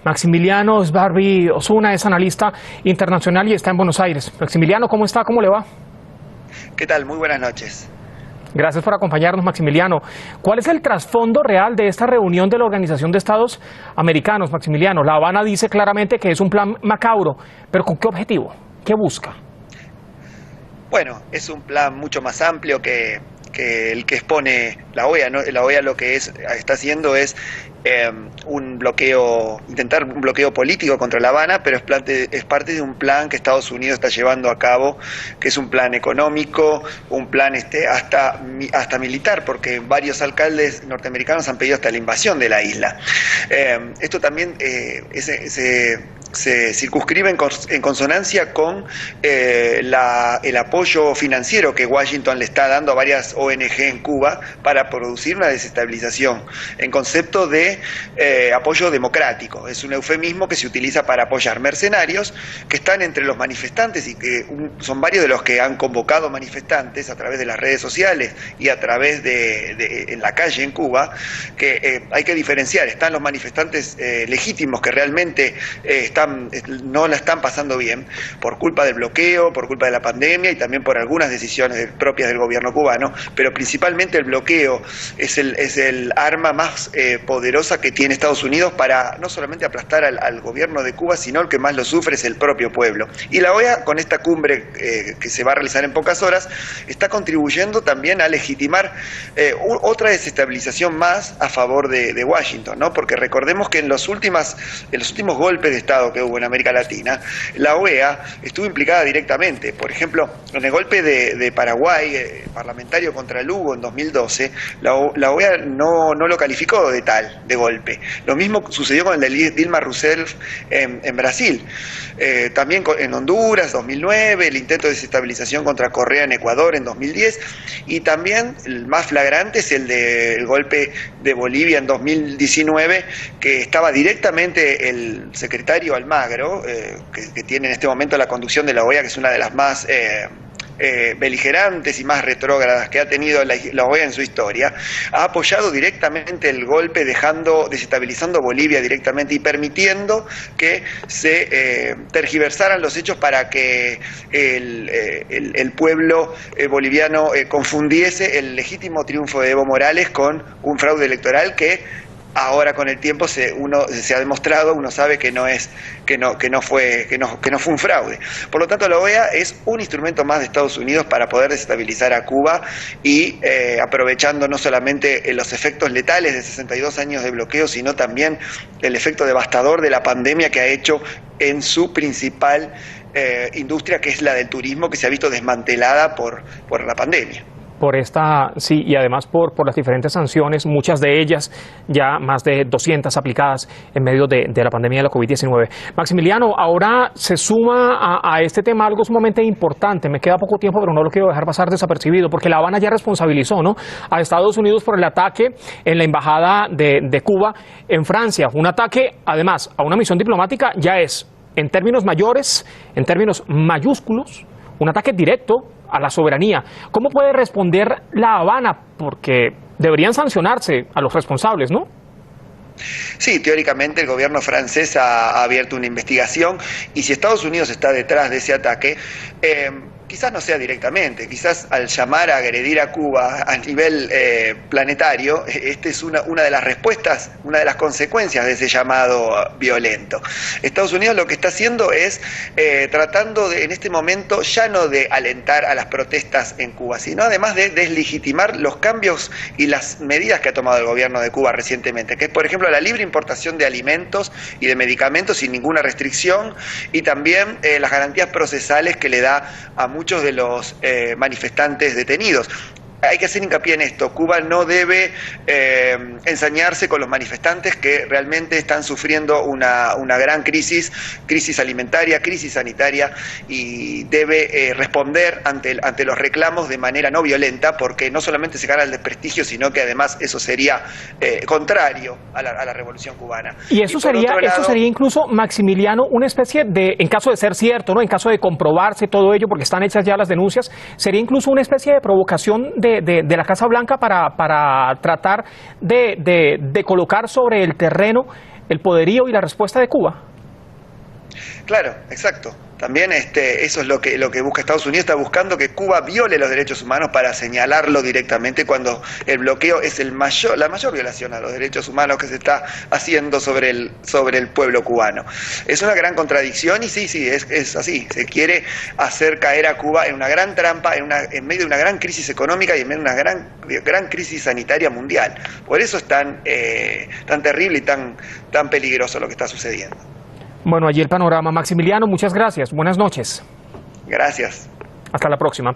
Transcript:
Maximiliano Sbarbi Osuna es analista internacional y está en Buenos Aires. Maximiliano, ¿cómo está? ¿Cómo le va? ¿Qué tal? Muy buenas noches. Gracias por acompañarnos, Maximiliano. ¿Cuál es el trasfondo real de esta reunión de la Organización de Estados Americanos, Maximiliano? La Habana dice claramente que es un plan macabro, pero ¿con qué objetivo? ¿Qué busca? Bueno, es un plan mucho más amplio que el que expone la OEA, ¿no? La OEA lo que está haciendo es intentar un bloqueo político contra La Habana, pero es parte de un plan que Estados Unidos está llevando a cabo, que es un plan económico, un plan hasta militar, porque varios alcaldes norteamericanos han pedido hasta la invasión de la isla. Esto también se circunscribe en consonancia con el apoyo financiero que Washington le está dando a varias ONG en Cuba para producir una desestabilización, en concepto de apoyo democrático. Es un eufemismo que se utiliza para apoyar mercenarios que están entre los manifestantes y que son varios de los que han convocado manifestantes a través de las redes sociales y a través en la calle en Cuba, que hay que diferenciar. Están los manifestantes legítimos que realmente no la están pasando bien por culpa del bloqueo, por culpa de la pandemia y también por algunas decisiones propias del gobierno cubano, pero principalmente el bloqueo es el arma más poderosa que tiene Estados Unidos para no solamente aplastar al gobierno de Cuba, sino el que más lo sufre es el propio pueblo. Y la OEA, con esta cumbre que se va a realizar en pocas horas, está contribuyendo también a legitimar otra desestabilización más a favor de Washington, ¿no? Porque recordemos que en los últimos golpes de Estado que hubo en América Latina, la OEA estuvo implicada directamente. Por ejemplo, en el golpe de Paraguay, parlamentario contra Lugo en 2012, la OEA no lo calificó de tal, de golpe. Lo mismo sucedió con el de Dilma Rousseff en Brasil. También en Honduras, 2009, el intento de desestabilización contra Correa en Ecuador en 2010, y también el más flagrante es el golpe de Bolivia en 2019, que estaba directamente el secretario Almagro, que tiene en este momento la conducción de la OEA, que es una de las más beligerantes y más retrógradas que ha tenido la OEA en su historia, ha apoyado directamente el golpe, desestabilizando Bolivia directamente y permitiendo que se tergiversaran los hechos para que el pueblo boliviano confundiese el legítimo triunfo de Evo Morales con un fraude electoral que ahora con el tiempo se ha demostrado, uno sabe que no fue un fraude. Por lo tanto, la OEA es un instrumento más de Estados Unidos para poder desestabilizar a Cuba y aprovechando no solamente los efectos letales de 62 años de bloqueo, sino también el efecto devastador de la pandemia que ha hecho en su principal industria, que es la del turismo, que se ha visto desmantelada por la pandemia. Sí, y además por las diferentes sanciones, muchas de ellas ya más de 200 aplicadas en medio de la pandemia de la COVID-19. Maximiliano, ahora se suma a este tema algo sumamente importante. Me queda poco tiempo, pero no lo quiero dejar pasar desapercibido, porque La Habana ya responsabilizó, ¿no?, a Estados Unidos por el ataque en la embajada de Cuba en Francia. Un ataque, además, a una misión diplomática ya es, en términos mayores, en términos mayúsculos, un ataque directo a la soberanía. ¿Cómo puede responder La Habana? Porque deberían sancionarse a los responsables, ¿no? Sí, teóricamente el gobierno francés ha abierto una investigación y si Estados Unidos está detrás de ese ataque, quizás no sea directamente, quizás al llamar a agredir a Cuba a nivel planetario, esta es una de las respuestas, una de las consecuencias de ese llamado violento. Estados Unidos lo que está haciendo es tratando en este momento ya no de alentar a las protestas en Cuba, sino además de deslegitimar los cambios y las medidas que ha tomado el gobierno de Cuba recientemente, que es, por ejemplo, la libre importación de alimentos y de medicamentos sin ninguna restricción y también las garantías procesales que le da a muchos de los manifestantes detenidos. Hay que hacer hincapié en esto. Cuba no debe ensañarse con los manifestantes que realmente están sufriendo una gran crisis alimentaria, crisis sanitaria, y debe responder ante los reclamos de manera no violenta, porque no solamente se gana el desprestigio, sino que además eso sería contrario a la revolución cubana. Y eso sería incluso, Maximiliano, una especie de, en caso de ser cierto, ¿no?, en caso de comprobarse todo ello, porque están hechas ya las denuncias, sería incluso una especie de provocación de la Casa Blanca para tratar de colocar sobre el terreno el poderío y la respuesta de Cuba. Claro, exacto. También eso es lo que busca Estados Unidos. Está buscando que Cuba viole los derechos humanos para señalarlo directamente cuando el bloqueo es la mayor violación a los derechos humanos que se está haciendo sobre el pueblo cubano. Es una gran contradicción y sí, es así. Se quiere hacer caer a Cuba en una gran trampa, en medio de una gran crisis económica y en medio de una gran crisis sanitaria mundial. Por eso es tan terrible y tan peligroso lo que está sucediendo. Bueno, allí el panorama. Maximiliano, muchas gracias. Buenas noches. Gracias. Hasta la próxima.